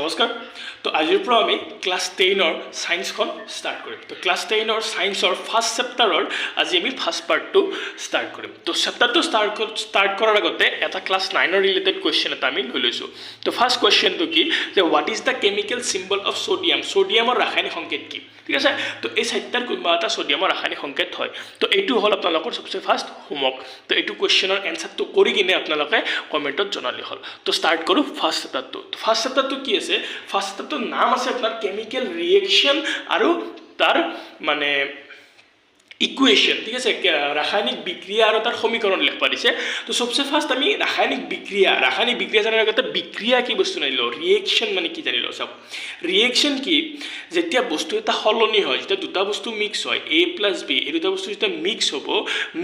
নমস্কাৰ তো আজিৰ পৰা আমি ক্লাছ 10ৰ সায়েন্সখন ষ্টাৰ্ট কৰিম তো ক্লাছ 10ৰ সায়েন্সৰ ফাৰ্স্ট চেপ্টাৰৰ আজি আমি ফাৰ্স্ট পাৰ্টটো ষ্টাৰ্ট কৰিম তো চেপ্টাৰটো ষ্টাৰ্ট কৰাৰ আগতে এটা ক্লাছ 9ৰ ৰিলেটেড কোৱেশ্চন এটা আমি লৈ লৈছোঁ তো ফাৰ্স্ট কোৱেশ্চনটো কি যে what is the chemical symbol of sodium সোডিয়ামৰ ৰাসায়নিক সংকেত কি ঠিক আছে তো এই চাৰিটাৰ কোনোবা এটা সোডিয়ামৰ ৰাসায়নিক সংকেত হয় তো এইটো হ'ল আপোনালোকৰ সবচে ফাৰ্স্ট হোমৱৰ্ক তো এইটো কোৱেশ্চনৰ এনসাৰটো কৰি কিনে আপোনালোকে কমেণ্টত জনালে হ'ল তো ষ্টাৰ্ট কৰোঁ ফাৰ্স্ট চেপ্টাৰটো ফাৰ্স্ট চেপ্টাৰটো কি আছে ফাৰ্স্ট চেপ্টাৰটোৰ নাম আছে আপোনাৰ কেমিকেল ৰিয়েকশ্যন আৰু তাৰ মানে ইকুৱেশ্যন ঠিক আছে ৰাসায়নিক বিক্ৰিয়া আৰু তাৰ সমীকৰণ লিখবা দিছে তো সবচে ফাৰ্স্ট আমি ৰাসায়নিক বিক্ৰিয়া জানাৰ আগতে বিক্ৰিয়া কি বস্তু জানিলো ৰিয়েকশ্যন মানে কি জানিলো চাওক ৰিয়েকশ্যন কি যেতিয়া বস্তু এটা সলনি হয় যেতিয়া দুটা বস্তু মিক্স হয় A + B এই দুটা বস্তু যেতিয়া মিক্স হ'ব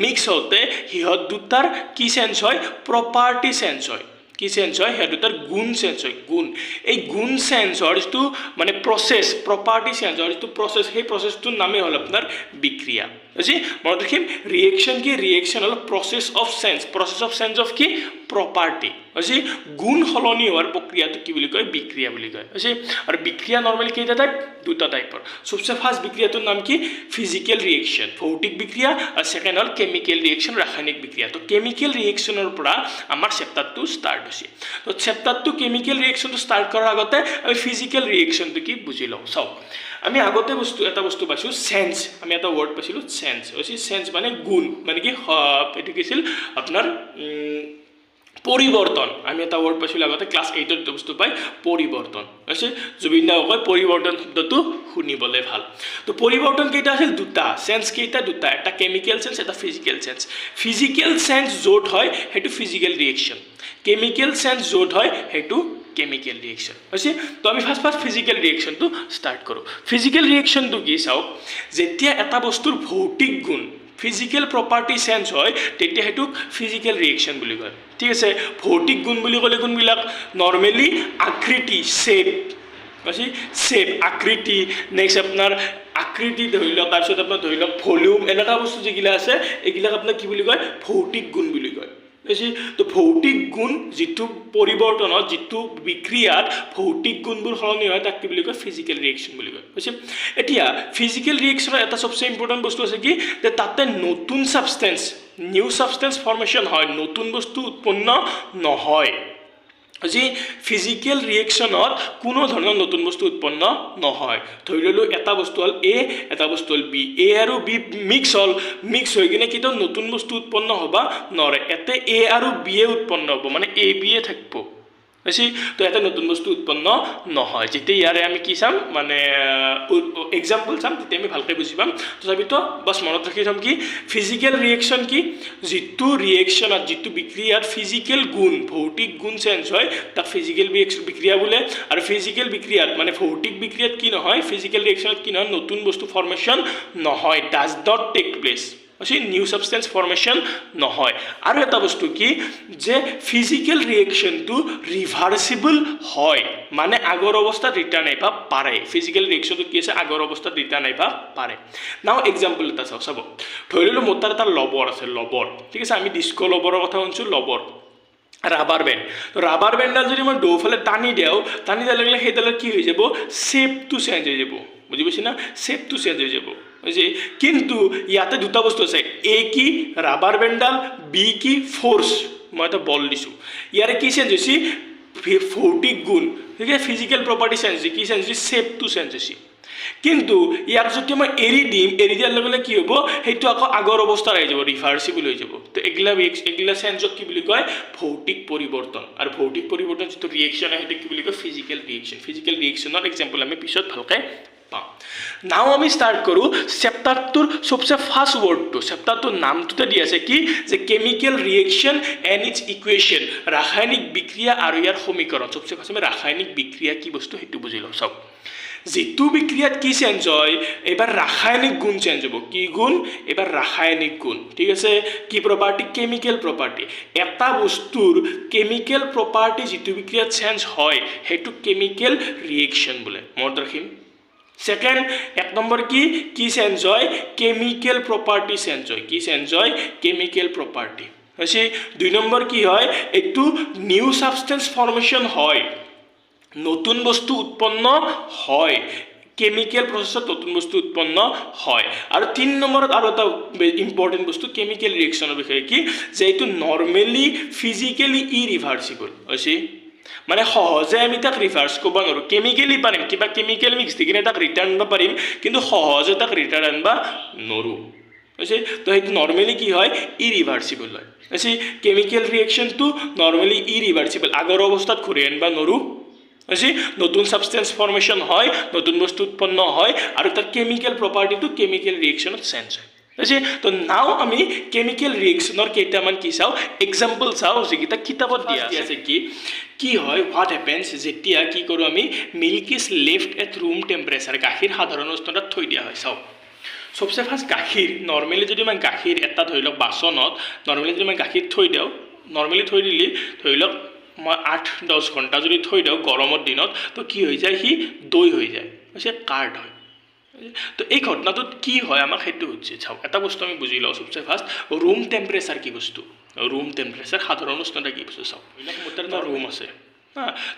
মিক্স হওঁতে সিহঁত দুটাৰ কি চেঞ্জ হয় প্ৰপাৰ্টি চেঞ্জ হয় কি চেঞ্জ হয় সিহঁত দুটাৰ গুণ চেঞ্জ হয় গুণ এই গুণ চেঞ্জ হোৱাৰ যিটো মানে প্ৰচেছ প্ৰপাৰ্টি চেঞ্জ হোৱাৰ যিটো প্ৰচেছ সেই প্ৰচেছটোৰ নামেই হ'ল আপোনাৰ বিক্ৰিয়া বুজি মনত ৰাখিম ৰিয়েকশ্যন কি ৰিয়েকশ্যন হ'ল প্ৰচেছ অফ চেঞ্জ অফ কি প্ৰপাৰ্টি বুজি গুণ সলনি হোৱাৰ প্ৰক্ৰিয়াটো কি বুলি কয় বিক্ৰিয়া বুলি কয় বুজি আৰু বিক্ৰিয়া নৰ্মেলি কেইটা টাইপ দুটা টাইপৰ সবচে ফাৰ্স্ট বিক্ৰিয়াটোৰ নাম কি ফিজিকেল ৰিয়েকশ্যন ভৌতিক বিক্ৰিয়া আৰু সেকেন্ড হ'ল কেমিকেল ৰিয়েকশ্যন ৰাসায়নিক বিক্ৰিয়া তো কেমিকেল ৰিয়েকশ্যনৰ পৰা আমাৰ চেপ্টাৰটো ষ্টাৰ্ট হৈছে তো চেপ্টাৰটো কেমিকেল ৰিয়েকশ্যনটো ষ্টাৰ্ট কৰাৰ আগতে আমি ফিজিকেল ৰিয়েকশ্যনটো কি বুজি লওঁ চাওক আমি আগতে এটা বস্তু পাইছোঁ সেন্স আমি এটা ৱৰ্ড পাইছিলোঁ সেন্স হৈছে সেন্স মানে গুণ মানে কি এইটো কি আছিল আপোনাৰ পৰিৱৰ্তন আমি এটা ৱৰ্ড পাইছিলোঁ আগতে ক্লাছ 8ত এটা বস্তু পাই পৰিৱৰ্তন হৈছে জুবিন দাও কয় পৰিৱৰ্তন শব্দটো শুনিবলৈ ভাল তো পৰিৱৰ্তন কেইটা আছিল দুটা সেন্স কেইটা দুটা এটা কেমিকেল সেন্স এটা ফিজিকেল সেন্স য'ত হয় সেইটো ফিজিকেল ৰিয়েকশ্যন কেমিকেল সেন্স য'ত হয় সেইটো কেমিকেল ৰিয়েকশ্যন হৈছে তো আমি ফাৰ্স্ট ফিজিকেল ৰিয়েকশ্যনটো ষ্টাৰ্ট কৰোঁ ফিজিকেল ৰিয়েকশ্যনটো কি চাওক যেতিয়া এটা বস্তুৰ ভৌতিক গুণ ফিজিকেল প্ৰপাৰ্টি চেঞ্জ হয় তেতিয়া সেইটোক ফিজিকেল ৰিয়েকশ্যন বুলি কয় ঠিক আছে ভৌতিক গুণ বুলি ক'লে কোনবিলাক নৰ্মেলি আকৃতি শ্বেপ আকৃতি নেক্সট আপোনাৰ আকৃতি ধৰি লওক তাৰপিছত আপোনাৰ ধৰি লওক ভলিউম এনেকুৱা বস্তু যিগিলা আছে এইবিলাক আপোনাক কি বুলি কয় ভৌতিক গুণ বুলি কয় তো ভৌতিক গুণ যিটো পৰিৱৰ্তনত যিটো বিক্ৰিয়াত ভৌতিক গুণবোৰ সলনি হয় তাক কি বুলি কয় ফিজিকেল ৰিয়েকশ্যন বুলি কয় বুজিছে এতিয়া ফিজিকেল ৰিয়েকশ্যনৰ এটা সবচে ইম্পৰ্টেণ্ট বস্তু আছে কি যে তাতে নতুন ছাবষ্টেন্স নিউ ছাবষ্টেন্স ফৰ্মেশ্যন হয় নতুন বস্তু উৎপন্ন নহয় আজি ফিজিকেল ৰিয়েকশ্যনত কোনো ধৰণৰ নতুন বস্তু উৎপন্ন নহয় ধৰি ললোঁ এটা বস্তু হ'ল A এটা বস্তু হ'ল B A আৰু B মিক্স হৈ কিনে কেতিয়াও নতুন বস্তু উৎপন্ন হ'ব নোৱাৰে এতে A আৰু B উৎপন্ন হ'ব মানে A B থাকিব বুজি তো এটা নতুন বস্তু উৎপন্ন নহয় যেতিয়া ইয়াৰে আমি কি চাম মানে এক্সাম্পল চাম তেতিয়া আমি ভালকৈ বুজি পাম তথাপিতো বাছ মনত ৰাখি থম কি ফিজিকেল ৰিয়েকশ্যন কি যিটো ৰিয়েকশ্যনত যিটো বিক্ৰিয়াত ফিজিকেল গুণ ভৌতিক গুণ চেঞ্জ হয় তাক ফিজিকেল বিক্ৰিয়া বোলে আৰু ফিজিকেল বিক্ৰিয়াত মানে ভৌতিক বিক্ৰিয়াত কি নহয় ফিজিকেল ৰিয়েকশ্যনত কি নহয় নতুন বস্তু ফৰ্মেশ্যন নহয় does not take place new substance formation নহয় আৰু এটা বস্তু কি যে ফিজিকেল ৰিয়েকশ্যনটো ৰিভাৰ্চিবল হয় মানে আগৰ অৱস্থাত ৰিটাৰ্ণ আহিব পাৰে ফিজিকেল ৰিয়েকশ্যনটো কি আছে আগৰ অৱস্থাত ৰিটাৰ্ণ আহিব পাৰে নাও এক্সাম্পল এটা চাব ধৰি ললোঁ মোৰ তাত এটা লবৰ আছে লবৰ ঠিক আছে আমি ডিস্কো লবৰৰ কথা শুনিছোঁ লবৰ ৰাবাৰ বেণ্ডডাল যদি মই দুফালে টানি দিওঁ টানি দিয়াৰ লগে লগে সেইডালৰ কি হৈ যাব শ্বেপটো চেঞ্জ হৈ যাব বুজি পাইছে না শ্বেপটো চেঞ্জ হৈ যাব কিন্তু ইয়াতে দুটা বস্তু আছে A কি ৰাবাৰ বেণ্ডডাল B কি ফ'ৰ্চ মই এটা বল দিছোঁ ইয়াৰে কি চেঞ্জ হৈছে ভৌতিক গুণ ঠিক আছে ফিজিকেল প্ৰপাৰ্টি চেঞ্জ হৈছে কি চেঞ্জ হৈছে শ্বেপটো চেঞ্জ হৈছে কিন্তু ইয়াক যদি মই এৰি দিয়াৰ লগে লগে কি হ'ব সেইটো আকৌ আগৰ অৱস্থাত আহি যাব ৰিভাৰ্চিবল হৈ যাব তো এগিলা চেঞ্জক কি বুলি কয় ভৌতিক পৰিৱৰ্তন আৰু ভৌতিক পৰিৱৰ্তন যিটো ৰিয়েকশ্যন হয় সেইটো কি বুলি কয় ফিজিকেল ৰিয়েকশ্যনৰ এক্সাম্পল আমি পিছত ভালকৈ পাম নাও আমি ষ্টাৰ্ট কৰোঁ চেপ্টাৰটোৰ সবচে ফাৰ্স্ট ৱৰ্ডটো চেপ্টাৰটোৰ নামটোতে দি আছে কি যে chemical reaction and its equation ৰাসায়নিক বিক্ৰিয়া আৰু ইয়াৰ সমীকৰণ সবচে ফাৰ্স্ট আমি ৰাসায়নিক বিক্ৰিয়া কি বস্তু সেইটো বুজি লওঁ চাওক যিটো বিক্ৰিয়াত কি চেঞ্জ হয় এবাৰ ৰাসায়নিক গুণ চেঞ্জ হ'ব কি গুণ এবাৰ ৰাসায়নিক গুণ ঠিক আছে কি প্ৰপাৰ্টি কেমিকেল প্ৰপাৰ্টি এটা বস্তুৰ কেমিকেল প্ৰপাৰ্টি যিটো বিক্ৰিয়াত চেঞ্জ হয় সেইটো কেমিকেল ৰিয়েকশ্যন বোলে মনত ৰাখিম সেকেন্ড এক নম্বৰ কি চেঞ্জ হয় কেমিকেল প্ৰপাৰ্টি চেঞ্জ হয় কি চেঞ্জ হয় কেমিকেল প্ৰপাৰ্টি হৈছে দুই নম্বৰ কি হয় একটু নিউ সাবস্টেন্স ফৰ্মেশন হয় নতুন বস্তু উৎপন্ন হয় কেমিকেল প্ৰচেছত নতুন বস্তু উৎপন্ন হয় আৰু 3 নম্বৰত আৰু এটা ইম্পৰ্টেণ্ট বস্তু কেমিকেল ৰিয়েকশ্যনৰ বিষয়ে কি যে এইটো নৰ্মেলি ফিজিকেলি ইৰিভাৰ্চিবল হৈছে মানে সহজে আমি তাক ৰিভাৰ্চ কৰিব নোৱাৰোঁ কেমিকেলি পাৰিম কিবা কেমিকেল মিক্স দি কিনে তাক ৰিটাৰ্ণ আনিব পাৰিম কিন্তু সহজে তাক ৰিটাৰ্ণ আনিব নোৱাৰোঁ হৈছে তো সেইটো নৰ্মেলি কি হয় ইৰিভাৰ্চিবল হয় হৈছে কেমিকেল ৰিয়েকশ্যনটো নৰ্মেলি ইৰিভাৰ্চিবল আগৰ অৱস্থাত ঘূৰাই আনিব নোৱাৰোঁ হৈছে নতুন সাবষ্টেন্স ফৰ্মেশ্যন হয় নতুন বস্তু উৎপন্ন হয় আৰু তাৰ কেমিকেল প্ৰপাৰ্টিটো কেমিকেল ৰিয়েকশ্যনত চেঞ্জ হয় হৈছে তো নাও আমি কেমিকেল ৰিয়েকশ্যনৰ কেইটামান কি চাওঁ এক্সাম্পল চাওঁ যিকেইটা কিতাপত দিয়া আছে কি হয় হোৱাট হেপেন্স যেতিয়া কি কৰোঁ আমি milk is left at room temperature গাখীৰ সাধাৰণ উষ্ণতাত থৈ দিয়া হয় চাওঁ সবচে ফাৰ্ষ্ট গাখীৰ নৰ্মেলি যদি মই গাখীৰ এটা ধৰি লওক বাচনত নৰ্মেলি যদি মই গাখীৰ থৈ দিওঁ নৰ্মেলি থৈ দিলে ধৰি লওক মই 8-10 ঘণ্টা যদি থৈ দিওঁ গৰমৰ দিনত তো কি হৈ যায় সি দৈ হৈ যায় হৈছে কাৰ্ড হয় তো এই ঘটনাটোত কি হয় আমাক সেইটো হৈছে চাওক এটা বস্তু আমি বুজি লওঁ সবচে ফাৰ্ষ্ট ৰুম টেম্পাৰেচাৰ কি বস্তু ৰুম টেম্পাৰেচাৰ সাধাৰণ উষ্ণতা কি বস্তু চাওক মোৰ এটা ৰুম আছে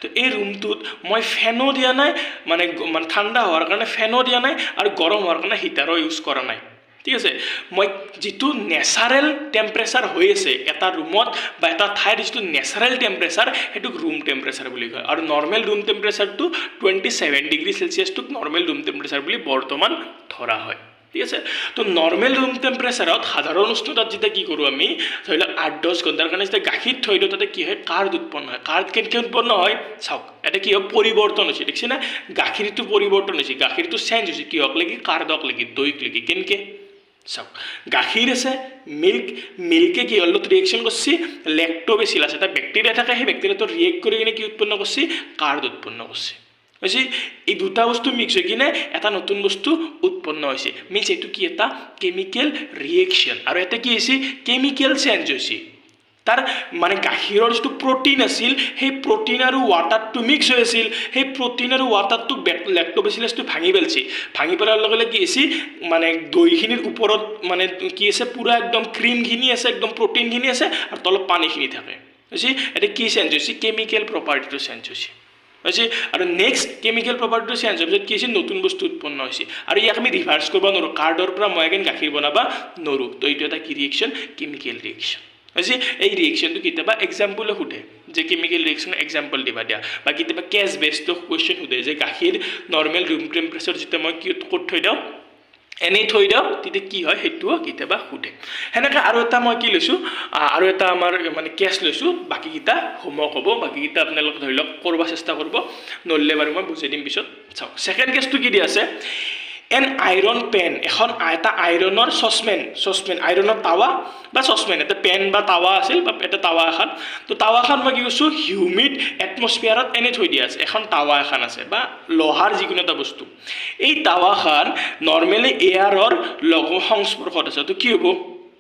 তো এই ৰুমটোত মই ফেনো দিয়া নাই মানে ঠাণ্ডা হোৱাৰ কাৰণে ফেনো দিয়া নাই আৰু গৰম হোৱাৰ কাৰণে হিটাৰো ইউজ কৰা নাই ঠিক আছে মই যেটো ন্যাচাৰেল টেম্পাৰেচাৰ হৈ আছে এটা ৰুমত বা এটা ঠাইৰ যেটো ন্যাচাৰেল টেম্পাৰেচাৰ হেতুক ৰুম টেম্পাৰেচাৰ বুলি কয় আৰু নৰ্মেল ৰুম টেম্পাৰেচাৰটো 27 ডিগ্ৰী সেলসিয়াছটোক নৰ্মেল ৰুম টেম্পাৰেচাৰ বুলি বৰ্তমান ধৰা হয় ঠিক আছে তো নৰ্মেল ৰুম টেম্পাৰেচাৰত সাধাৰণ উষ্ণতাত যেতিয়া কি কৰোঁ আমি ধৰি লওক 8-10 ঘণ্টাৰ কাৰণে যেতিয়া গাখীৰ থৈ দিওঁ তাতে কি হয় কাৰ্ড উৎপন্ন হয় কাৰ্ড কেনেকৈ উৎপন্ন হয় চাওক এটা কি হয় পৰিৱৰ্তন হৈছে দেখিছে না গাখীৰটো পৰিৱৰ্তন হৈছে গাখীৰটো চেঞ্জ হৈছে কিহক লাগি কাৰ্ডক লাগি দৈক লাগি কেনেকৈ চাওক গাখীৰ আছে মিল্কে কি হলত ৰিয়েকশ্যন কৰিছে লেক্টোবেচিলাছ আছে এটা বেক্টেৰিয়া থাকে সেই বেক্টেৰিয়াটো ৰিয়েক্ট কৰি কিনে কি উৎপন্ন কৰিছে কাৰ্ড উৎপন্ন কৰিছে হৈছে এই দুটা বস্তু মিক্স হৈ কিনে এটা নতুন বস্তু উৎপন্ন হৈছে মিনছ এইটো কি এটা কেমিকেল ৰিয়েকশ্যন আৰু এটা কি হৈছে কেমিকেল চেঞ্জ হৈছে তাৰ মানে গাখীৰৰ যেটো প্ৰটিন আছিল সেই প্ৰটিন আৰু ৱাটাৰটো মিক্স হৈ আছিল সেই প্ৰটিন আৰু ৱাটাৰটো লেক্টোবেচিলাছটো ভাঙি পেলাইছে ভাঙি পেলাৰ লগে লগে কি হৈছে মানে দৈখিনিৰ ওপৰত মানে কি আছে পুৰা একদম ক্ৰীমখিনি আছে একদম প্ৰটিনখিনি আছে আৰু তলত পানীখিনি থাকে হৈছে এটা কি চেঞ্জ হৈছে কেমিকেল প্ৰপাৰ্টিটো চেঞ্জ হৈছে হৈছে আৰু নেক্সট কেমিকেল প্ৰপাৰ্টিটো চেঞ্জ হোৱাৰ পিছত কি হৈছে নতুন বস্তু উৎপন্ন হৈছে আৰু ইয়াক আমি ৰিভাৰ্চ কৰিব নোৱাৰোঁ কাৰ্ডৰ পৰা মই এগেইন গাখীৰ বনাব নোৱাৰোঁ তো এইটো এটা কি ৰিয়েকশ্যন কেমিকেল ৰিয়েকশ্যন হৈছে এই ৰিয়েকশ্যনটো কেতিয়াবা এক্সাম্পলো সোধে যে কেমিকেল ৰিয়েকশ্যন এক্সাম্পল দিবা দিয়া বা কেতিয়াবা কেছ বেছটো কুৱেশ্যন সোধে যে গাখীৰ নৰ্মেল ৰুম টেম্পাৰেচাৰ যেতিয়া মই কি ক'ত থৈ দিওঁ এনেই থৈ দিওঁ তেতিয়া কি হয় সেইটোও কেতিয়াবা সোধে সেনেকৈ আৰু এটা মই কি লৈছোঁ আৰু এটা আমাৰ মানে কেছ লৈছোঁ বাকীকেইটা হোমৱৰ্ক হ'ব বাকীকেইটা আপোনালোকে ধৰি লওক কৰিব চেষ্টা কৰিব নললে বাৰু মই বুজাই দিম পিছত চাওক ছেকেণ্ড কেছটো কি দিয়া আছে এন আইৰণ পেন এখন এটা আইৰণৰ চচপেন আইৰণৰ টাৱা বা চচপেন এটা পেন বা টাৱা আছিল বা এটা টাৱা এখন তো টাৱাখন মই কি কৈছোঁ হিউমিড এটমস্ফিয়াৰত এনে থৈ দিয়া আছে এখন টাৱা এখন আছে বা লোহাৰ যিকোনো এটা বস্তু এই টাৱাখন নৰ্মেলি এয়াৰৰ সংস্পৰ্শত আছে তো কি হ'ব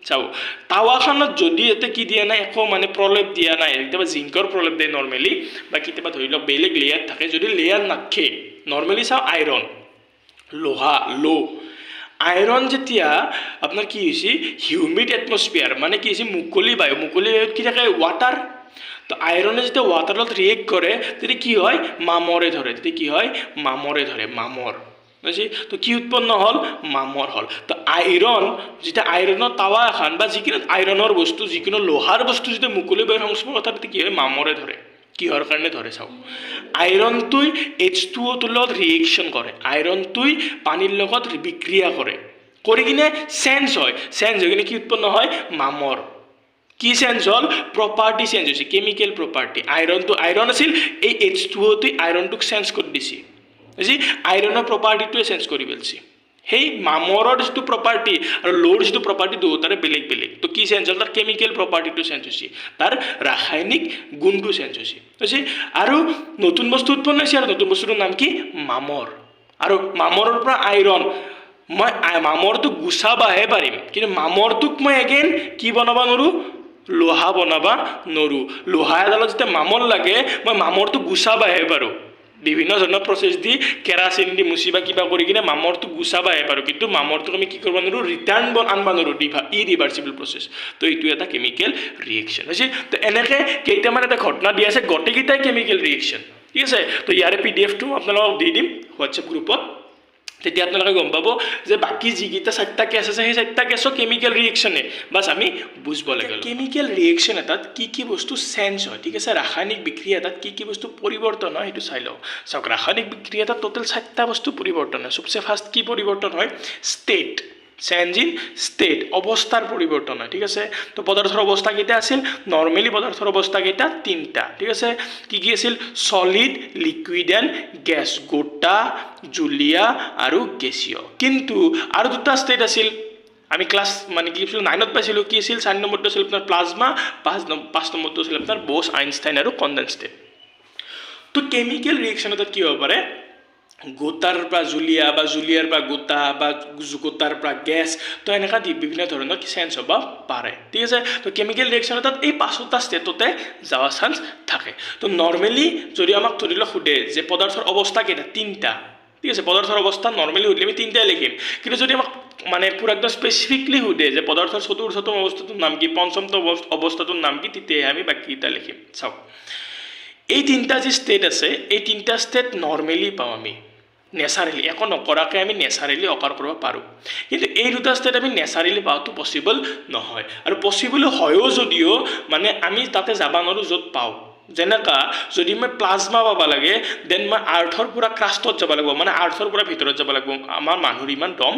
চাও টাৱাখনত যদি এটা কি দিয়া নাই একো মানে প্ৰলেপ দিয়া নাই কেতিয়াবা জিংকৰ প্ৰলেপ দিয়ে নৰ্মেলি বা কেতিয়াবা ধৰি লওক বেলেগ লেয়াৰ থাকে যদি লেয়াৰ নাথাকে নৰ্মেলি চাও আইৰণ লোহা আইৰণ যেতিয়া আপোনাৰ কি হৈছে হিউমিড এটমস্ফিয়াৰ মানে কি হৈছে মুকলি বায়ুত কি থাকে ৱাটাৰ তো আইৰণে যেতিয়া ৱাটাৰৰ লগত ৰিয়েক্ট কৰে তেতিয়া কি হয় মামৰে ধৰে মামৰ বুজি তো কি উৎপন্ন হল মামৰ হল তো আইৰণ যেতিয়া আইৰণৰ টাৱা এখন বা যিকোনো আইৰণৰ বস্তু যিকোনো লোহাৰ বস্তু যেতিয়া মুকলি বায়ুৰ সংস্পৰ্শত থাকে কি হয় মামৰে ধৰে কিহৰ কাৰণে ধৰে চাওক আইৰণটোই H2O টোৰ লগত ৰিয়েকশ্যন কৰে আইৰণটোই পানীৰ লগত বিক্ৰিয়া কৰি কিনে চেঞ্জ হৈ কিনে কি উৎপন্ন হয় মামৰ কি চেঞ্জ হল প্ৰপাৰ্টি চেঞ্জ হৈছে কেমিকেল প্ৰপাৰ্টি আইৰণটো আইৰণ আছিল এই H2O টোই আইৰণটোক চেঞ্জ কৰি দিছে বুজি আইৰণৰ প্ৰপাৰ্টিটোৱে চেঞ্জ কৰি পেলাইছে সেই মামৰৰ যেটো প্ৰপাৰ্টি আৰু লোৰ যেটো প্ৰপাৰ্টি দুটাৰে বেলেগ তো কি চেঞ্জ হল তাৰ কেমিকেল প্ৰপাৰ্টিটো চেঞ্জ হৈছে তাৰ ৰাসায়নিক গুণটো চেঞ্জ হৈছে বুজি আৰু নতুন বস্তু উৎপন্ন হৈছে আৰু নতুন বস্তুৰ নাম কি মামৰ আৰু মামৰৰ পৰা আইৰণ মই মামৰটো গুছাবাহে পাৰিম কিন্তু মামৰটোক মই এগেইন কি বনাব নোৱাৰোঁ লোহা বনাব নোৱাৰোঁ লোহা এডালত যেতিয়া মামৰ লাগে মই মামৰটো গুছাবাহে পাৰোঁ বিভিন্ন ধৰণৰ প্ৰচেছ দি কেৰাচিন দি মুচি বা কিবা কৰি কিনে মামৰটো গুছাবাহে পাৰোঁ কিন্তু মামৰটোক আমি কি কৰিব নোৱাৰোঁ ৰিটাৰ্ণ আনব নোৱাৰোঁ ইৰিভাৰ্চিবল প্ৰচেছ তো এইটো এটা কেমিকেল ৰিয়েকশ্যন হৈছে তো এনেকৈ কেইটামান এটা ঘটনা দি আছে গোটেইকেইটাই কেমিকেল ৰিয়েকশ্যন ঠিক আছে তো ইয়াৰে পিডিএফটো আপোনালোকক দি দিম হোৱাটছএপ গ্ৰুপত তেতিয়া আপোনালোকে গম পাব যে বাকি যিকেইটা 4টা কেছ আছে সেই 4টা কেছৰ কেমিকেল ৰিয়েকশ্যনে বাছ আমি বুজিব লাগে কেমিকেল ৰিয়েকশ্যন এটাত কি বস্তু চেঞ্জ হয় ঠিক আছে ৰাসায়নিক বিক্ৰিয়া এটাত কি বস্তু পৰিৱৰ্তন হয় সেইটো চাই লওঁ চাওক ৰাসায়নিক বিক্ৰিয়া এটাত টোটেল 4টা বস্তু পৰিৱৰ্তন হয় সবচে ফাৰ্ষ্ট কি পৰিৱৰ্তন হয় ষ্টেট চেঞ্জ ইন ষ্টেট অৱস্থাৰ পৰিৱৰ্তন হয় ঠিক আছে তো পদাৰ্থৰ অৱস্থা কেইটা আছিল নৰ্মেলি পদাৰ্থৰ অৱস্থা কেইটা 3টা ঠিক আছে কি আছিল সলিড লিকুইড এণ্ড গ্যাস গোটা জুলীয়া আৰু গেছীয় কিন্তু আৰু দুটা ষ্টেট আছিল আমি ক্লাছ মানে কি আছিল 9ত পাইছিলোঁ কি আছিল 4 নম্বৰটো আছিল আপোনাৰ প্লাজমা 5 নম্বৰটো আছিল আপোনাৰ বছ আইনষ্টাইন আৰু কনডেন্সড তো কেমিকেল ৰিয়েকশ্যন এটাত কি হ'ব পাৰে গোটাৰ পৰা জুলীয়া বা জুলীয়াৰ পৰা গোটা বা গোটাৰ পৰা গ্যাস তো এনেকা বিভিন্ন ধৰণৰ চেঞ্জ হ'ব পাৰে ঠিক আছে তো কেমিকেল ৰিয়েকশ্যন এটাত এই 5টা ষ্টেটতে যাওয়াৰ চান্স থাকে তো নৰ্মেলি যদি আমাক ধৰিলে সোধে যে পদাৰ্থৰ অৱস্থা কেইটা 3টা ঠিক আছে পদাৰ্থৰ অৱস্থা নৰ্মেলি সুধিলে আমি 3টাই লিখিম কিন্তু যদি আমাক মানে পুৰা একদম স্পেসিফিকলি সোধে যে পদাৰ্থৰ চতুৰ্থতম অৱস্থাটোৰ নাম কি পঞ্চমতম অৱস্থাটোৰ নাম কি তেতিয়া আমি বাকিটা লিখিম চাওক এই 3টা যে ষ্টেট আছে এই 3টা ষ্টেট নৰ্মেলি পাওঁ আমি নেচাৰেলি একো নকৰাকৈ আমি নেচাৰেলি অকাৰ কৰিব পাৰোঁ কিন্তু এই দুটা ষ্টেট আমি নেচাৰেলি পাওঁটো পচিবল নহয় আৰু পচিবল হয়ও যদিও মানে আমি তাতে যাব নোৱাৰোঁ য'ত পাওঁ যেনেকা যদি মই প্লাজমা পাব লাগে দেন মই আৰ্থৰ পুৰা ক্ৰাষ্টত যাব লাগিব মানে আৰ্থৰ পুৰা ভিতৰত যাব লাগিব আমাৰ মানুহৰ ইমান দম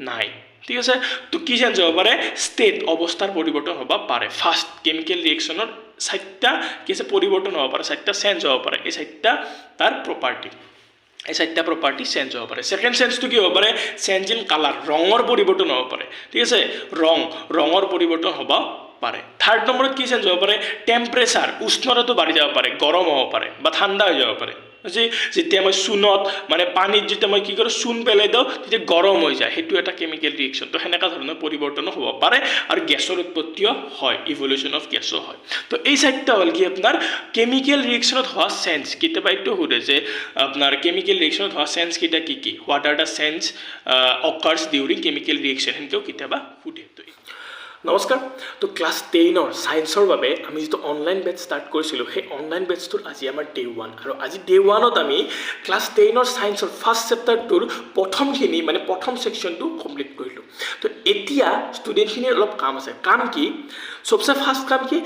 নাই ঠিক আছে তো কি চেঞ্জ হ'ব পাৰে ষ্টেট অৱস্থাৰ পৰিৱৰ্তন হ'ব পাৰে ফাৰ্ষ্ট কেমিকেল ৰিয়েকশ্যনৰ 4টা কি আছে পৰিৱৰ্তন হ'ব পাৰে 4টা চেঞ্জ হ'ব পাৰে এই 4টা তাৰ প্ৰপাৰ্টি এই 4টা প্ৰপাৰ্টি চেঞ্জ হ'ব পাৰে সেকেন্ড চেঞ্জটো কি হ'ব পাৰে চেঞ্জ ইন কালাৰ ৰঙৰ পৰিৱৰ্তন হ'ব পাৰে ঠিক আছে ৰঙৰ পৰিৱৰ্তন হ'ব পাৰে থাৰ্ড নম্বৰত কি চেঞ্জ হ'ব পাৰে টেম্পাৰেচাৰ উষ্ণতাটো বাঢ়ি যাব পাৰে গৰম হ'ব পাৰে বা ঠাণ্ডা হৈ যাব পাৰে যেতিয়া মই চূনত মানে পানীত যেতিয়া মই কি কৰোঁ চূন পেলাই দিওঁ তেতিয়া গৰম হৈ যায় সেইটো এটা কেমিকেল ৰিয়েকশ্যন তো সেনেকা ধৰণৰ পৰিৱৰ্তনো হ'ব পাৰে আৰু গেছৰ উৎপত্তিও হয় ইভলিউশ্যন অফ গেছো হয় তো এই 4টা হ'ল কি আপোনাৰ কেমিকেল ৰিয়েকশ্যনত হোৱা চেঞ্জ কেতিয়াবা এইটো সোধে যে আপোনাৰ কেমিকেল ৰিয়েকশ্যনত হোৱা চেঞ্জ কেইটা কি what are the change occurs during chemical reaction সেনেকৈও কেতিয়াবা সোধে নমস্কাৰ তো ক্লাছ 10ৰ সায়েন্সৰ বাবে আমি যেটো অনলাইন বেচ ষ্টাৰ্ট কৰিছিলোঁ সেই অনলাইন বেচটোৰ আজি আমাৰ ডে 1 আৰু আজি ডে 1ত আমি ক্লাছ 10ৰ সায়েন্সৰ ফাৰ্ষ্ট চেপ্টাৰটোৰ প্ৰথমখিনি মানে প্ৰথম সেকশনটো কমপ্লিট কৰিলোঁ তো এতিয়া ষ্টুডেণ্টখিনিৰ অলপ কাম আছে কাম কি সবচে ফাৰ্ষ্ট কাম কি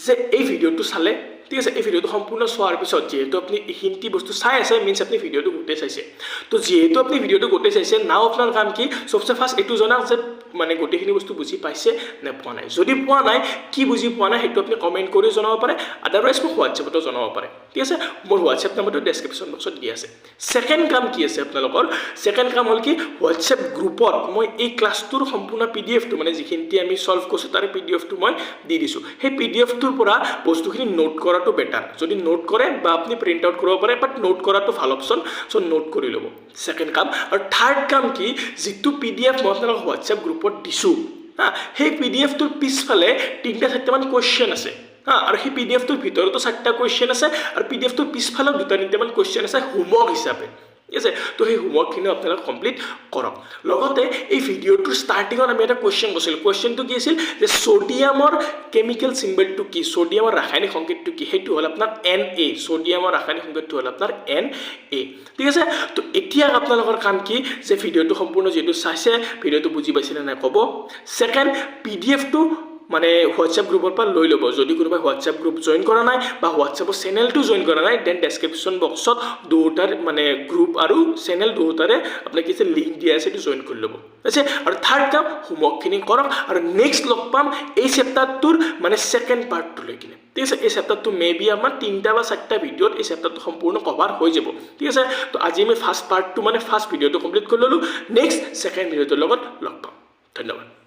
যে এই ভিডিঅ'টো চালে ঠিক আছে এই ভিডিঅ'টো সম্পূৰ্ণ চোৱাৰ পিছত যেহেতু আপুনি হিন্তি বস্তু চাই আছে মিন্স আপুনি ভিডিঅ'টো গোটেই চাইছে তো যেহেতু আপুনি ভিডিঅ'টো গোটেই চাইছে নাও আপোনাৰ কাম কি সবচে ফাৰ্ষ্ট এইটো জনাওক যে মানে গোটেইখিনি বস্তু বুজি পাইছে নে পোৱা নাই যদি পোৱা নাই কি বুজি পোৱা নাই সেইটো আপুনি কমেন্ট কৰি জনাব পাৰে আদাৰৱাইজ মোক হোৱাটছএপতো জনাব পাৰে ঠিক আছে মোৰ হোৱাটছএপ নম্বৰটো ডেছক্ৰিপশ্যন বক্সত দিয়া আছে সেকেন্ড কাম কি আছে আপোনালোকৰ সেকেন্ড কাম হ'ল কি হোৱাটছএপ গ্ৰুপত মই এই ক্লাছটোৰ সম্পূৰ্ণ পিডিএফটো মানে যিখিনি আমি সলভ কৰিছোঁ তাৰ পিডিএফটো মই দি দিছোঁ সেই পিডিএফটোৰ পৰা বস্তুখিনি নোট কৰাটো বেটাৰ যদি নোট কৰে বা আপুনি প্ৰিন্ট আউট কৰিব পাৰে বাট নোট কৰাটো ভাল অপশ্যন সো নোট কৰি ল'ব সেকেন্ড কাম আৰু থাৰ্ড কাম কি যিটো পিডিএফ মই আপোনালোকক হোৱাটছএপ গ্ৰুপত দিছোঁ সেই পিডিএফটোৰ পিছফালে 3-4টা মান কুৱেশ্যন আছে আৰু সেই পিডিএফটোৰ ভিতৰতো 4টা কুৱেশ্যন আছে আৰু পিডিএফটোৰ পিছফালেও 2-3টা মান কুৱেশ্যন আছে হোমৱৰ্ক হিচাপে ঠিক আছে তো সেই হোমৱৰ্কখিনি আপোনালোকে কমপ্লিট কৰক লগতে এই ভিডিঅ'টোৰ ষ্টাৰ্টিঙত আমি এটা কুৱেশ্যন কৰিছিলোঁ কুৱেশ্যনটো কি আছিল যে সোডিয়ামৰ কেমিকেল চিম্বলটো কি সোডিয়ামৰ ৰাসায়নিক সংকেতটো কি সেইটো হ'ল আপোনাৰ Na সোডিয়ামৰ ৰাসায়নিক সংকেতটো হ'ল আপোনাৰ Na ঠিক আছে তো এতিয়া আপোনালোকৰ কাম কি যে ভিডিঅ'টো সম্পূৰ্ণ যেটো চাইছে ভিডিঅ'টো বুজি পাইছে নে ক'ব সেকেন্ড পিডিএফটো মানে হোৱাটছএপ গ্ৰুপৰ পৰা লৈ ল'ব যদি কোনোবাই হোৱাটছএপ গ্ৰুপ জয়েন কৰা নাই বা হোৱাটছএপৰ চেনেলটো জয়েন কৰা নাই দেন ডেছক্ৰিপশ্যন বক্সত দুটাৰ মানে গ্ৰুপ আৰু চেনেল দুটাৰে আপোনাক কি লিংক দিয়া আছে সেইটো জয়েন কৰি ল'ব আছে আৰু থাৰ্ড কাম হোমৱৰ্কখিনি কৰক আৰু নেক্সট লগ পাম এই চেপ্টাৰটোৰ মানে সেকেন্ড পাৰ্টটো লৈ কিনে ঠিক আছে এই চেপ্টাৰটো মেবি আমাৰ 3টা বা 4টা ভিডিঅ'ত এই চেপ্টাৰটো সম্পূৰ্ণ কভাৰ হৈ যাব ঠিক আছে তো আজি আমি ফাৰ্ষ্ট পাৰ্টটো মানে ফাৰ্ষ্ট ভিডিঅ'টো কমপ্লিট কৰি ল'লোঁ নেক্সট সেকেন্ড ভিডিঅ'টোৰ লগত লগ পাম ধন্যবাদ